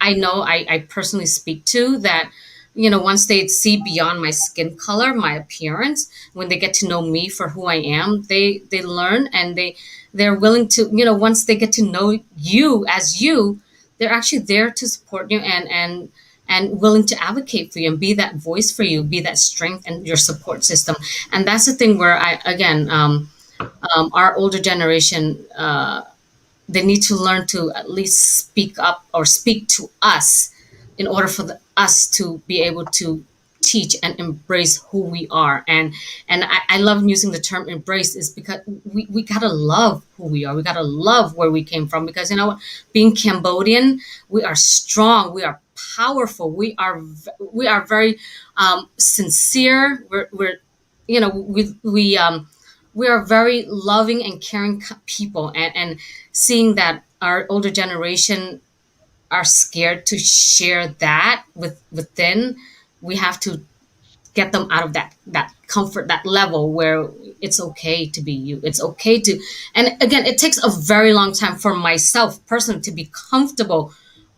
I know I personally speak to that, you know, once they see beyond my skin color, my appearance, when they get to know me for who I am, they learn, and they're willing to, you know, once they get to know you as you, they're actually there to support you and willing to advocate for you and be that voice for you, be that strength and your support system. And that's the thing where our older generation, they need to learn to at least speak up or speak to us in order for us to be able to teach and embrace who we are. And I love using the term embrace, is because we gotta love who we are. We gotta love where we came from, because you know what, being Cambodian, we are strong, we are powerful, we are very sincere. We're you know, we are very loving and caring people, and seeing that our older generation are scared to share that within, we have to get them out of that comfort, that level where it's okay to be you. It's okay to, and again, it takes a very long time for myself personally to be comfortable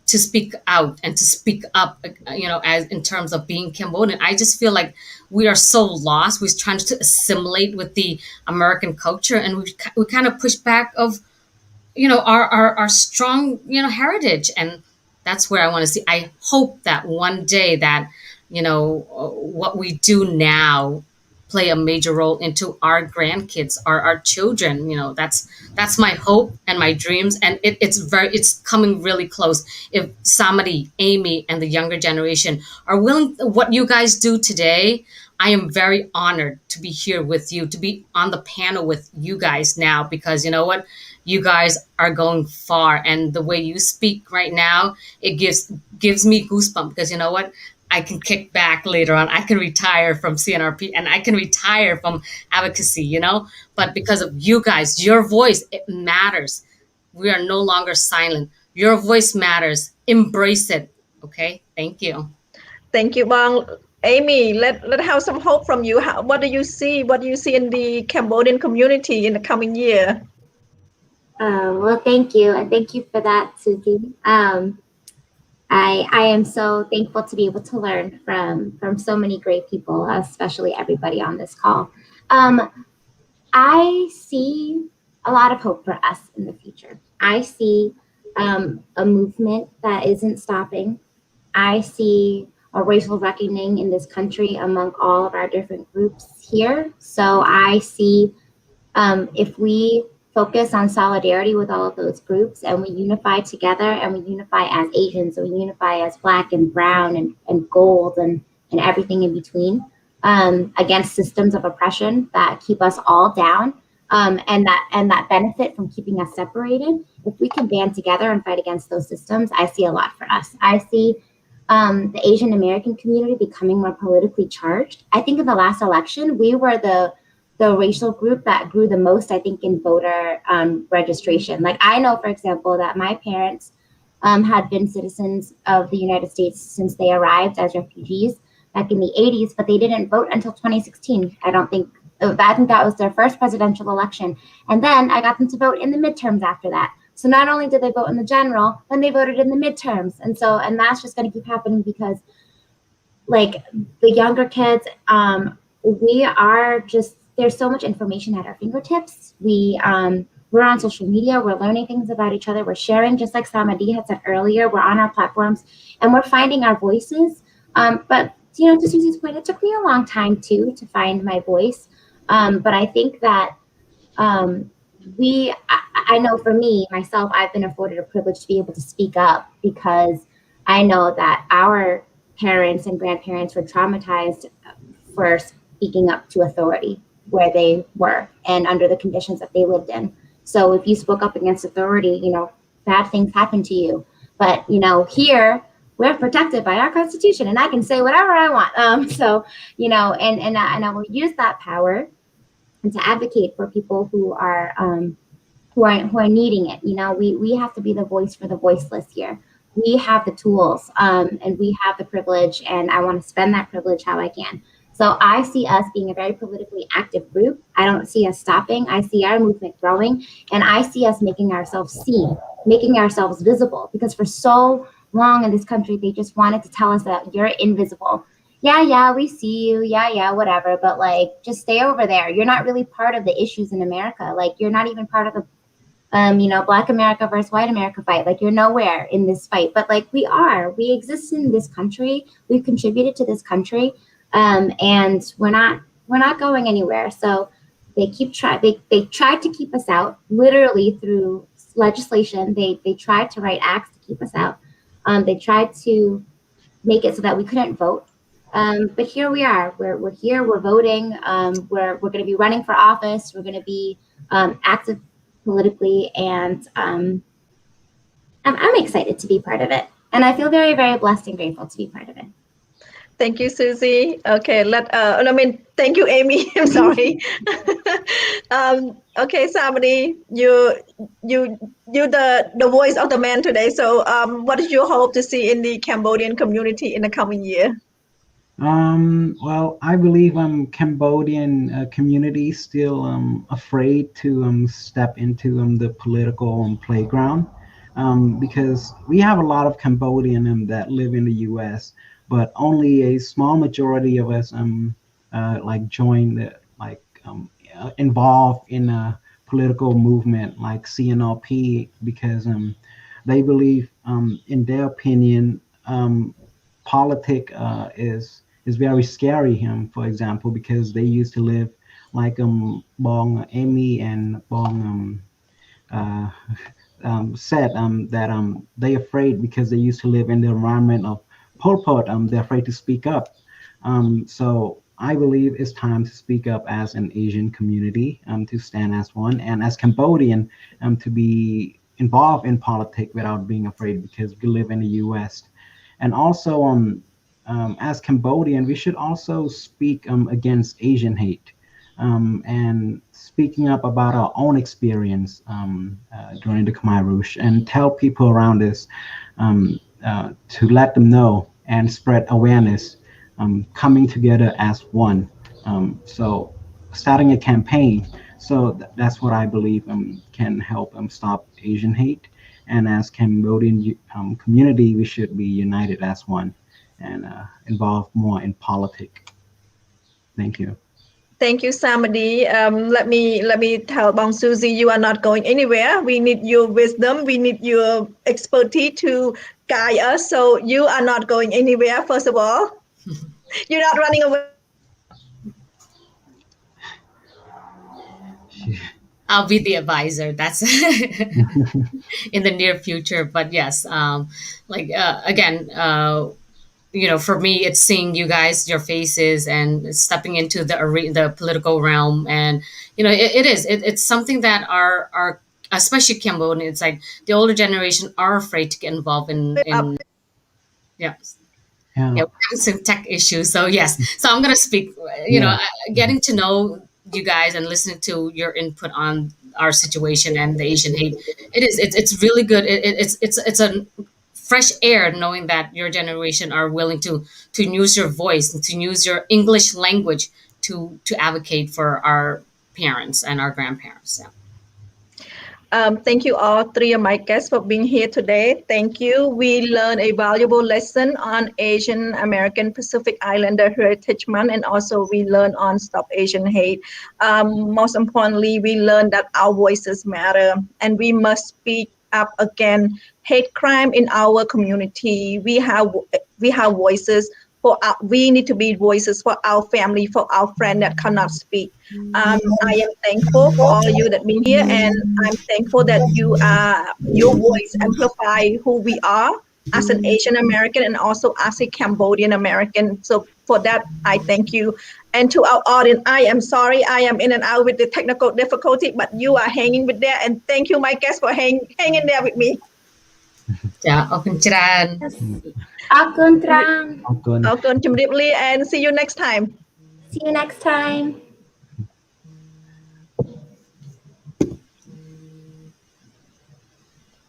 to speak out and to speak up, you know, as in terms of being Cambodian. I just feel like we are so lost. We're trying to assimilate with the American culture, and we kind of push back of, you know, our strong, you know, heritage. And that's where I want to see. I hope that one day that, you know, what we do now play a major role into our grandkids, our children. You know, that's my hope and my dreams, and it's coming really close. If Sammady, Amy, and the younger generation are willing, what you guys do today, I am very honored to be here with you, to be on the panel with you guys now, because you know what, you guys are going far, and the way you speak right now, it gives me goosebumps, because you know what, I can kick back later on. I can retire from CNRP and I can retire from advocacy, you know, but because of you guys, your voice, it matters. We are no longer silent. Your voice matters. Embrace it. Okay. Thank you.
Thank you, Bong. Amy, let have some hope from you. What do you see? What do you see in the Cambodian community in the coming year?
Well, thank you. And thank you for that, Susie. I am so thankful to be able to learn from so many great people, especially everybody on this call. I see a lot of hope for us in the future. I see a movement that isn't stopping. I see a racial reckoning in this country among all of our different groups here. So I see if we focus on solidarity with all of those groups, and we unify together, and we unify as Asians, and we unify as Black and brown and gold and everything in between, against systems of oppression that keep us all down, and that benefit from keeping us separated. if we can band together and fight against those systems, I see a lot for us. I see the Asian American community becoming more politically charged. I think in the last election, we were the racial group that grew the most, I think, in voter registration. Like I know, for example, that my parents had been citizens of the United States since they arrived as refugees back in the 80s, but they didn't vote until 2016. I think that was their first presidential election. And then I got them to vote in the midterms after that. So not only did they vote in the general, then they voted in the midterms. And that's just going to keep happening because like the younger kids, we are just, there's so much information at our fingertips. We're on social media, we're learning things about each other, we're sharing, just like Sammady had said earlier, we're on our platforms and we're finding our voices. But to Susie's point, it took me a long time too to find my voice. But I think that I know for me, myself, I've been afforded a privilege to be able to speak up because I know that our parents and grandparents were traumatized for speaking up to authority where they were and under the conditions that they lived in. So if you spoke up against authority, bad things happen to you. But, here we're protected by our Constitution and I can say whatever I want. And I will use that power and to advocate for people who are needing it. We have to be the voice for the voiceless here. We have the tools and we have the privilege, and I want to spend that privilege how I can. So I see us being a very politically active group. I don't see us stopping. I see our movement growing, and I see us making ourselves seen, making ourselves visible, because for so long in this country, they just wanted to tell us that you're invisible. Yeah, we see you. Yeah, whatever. But just stay over there. You're not really part of the issues in America. You're not even part of the Black America versus white America fight. You're nowhere in this fight, but we are. We exist in this country. We've contributed to this country, and we're not going anywhere. So they tried to keep us out, literally through legislation. They tried to write acts to keep us out. They tried to make it so that we couldn't vote. But here we are. We're here. We're voting. We're going to be running for office. We're going to be active politically, and I'm excited to be part of it, and I feel very, very blessed and grateful to be part of it.
Thank you, Susie. Okay, thank you, Amy. I'm sorry. Okay, Sammady, you the voice of the man today. So, what do you hope to see in the Cambodian community in the coming year?
Well, I believe Cambodian community still afraid to step into the political playground because we have a lot of Cambodian that live in the U.S., but only a small majority of us join the involved in a political movement like CNRP because they believe in their opinion politics is very scary, for example, because they used to live like Bong Amy and Bong said that they afraid because they used to live in the environment of Pol Pot. They're afraid to speak up. So I believe it's time to speak up as an Asian community, to stand as one, and as Cambodian, to be involved in politics without being afraid because we live in the U.S. And also as Cambodian, we should also speak against Asian hate and speaking up about our own experience during the Khmer Rouge and tell people around us to let them know and spread awareness, coming together as one. So starting a campaign. So that's what I believe can help stop Asian hate. And as Cambodian community, we should be united as one and involved more in politics. Thank you.
Thank you, Sammady. Let me tell Bong Susie, you are not going anywhere. We need your wisdom. We need your expertise to guide us. So you are not going anywhere. First of all, you're not running away.
I'll be the advisor. That's in the near future. But yes, again, for me, it's seeing you guys, your faces, and stepping into the political realm, and it's something that our especially Cambodia, it's like the older generation are afraid to get involved in yeah.
Yeah.
Yeah, we're having some tech issues. So yes, so I'm gonna speak. Getting to know you guys and listening to your input on our situation and the Asian hate, it's really good. It's a fresh air knowing that your generation are willing to use your voice and to use your English language to advocate for our parents and our grandparents. Yeah.
Thank you all three of my guests for being here today. Thank you. We learned a valuable lesson on Asian American Pacific Islander Heritage Month, and also we learned on Stop Asian Hate. Most importantly, we learned that our voices matter and we must speak up against hate crime in our community. We have voices. We need to be voices for our family, for our friend that cannot speak. I am thankful for all of you that been here, and I'm thankful that your voice amplify who we are as an Asian American and also as a Cambodian American. So for that, I thank you. And to our audience, I am sorry I am in and out with the technical difficulty, but you are hanging with there. And thank you, my guests, for hanging there with me.
ចាអរគុណច្រើន
អរគុណច្រើន
អរគុណ
Okay, and see you next time.
See you next time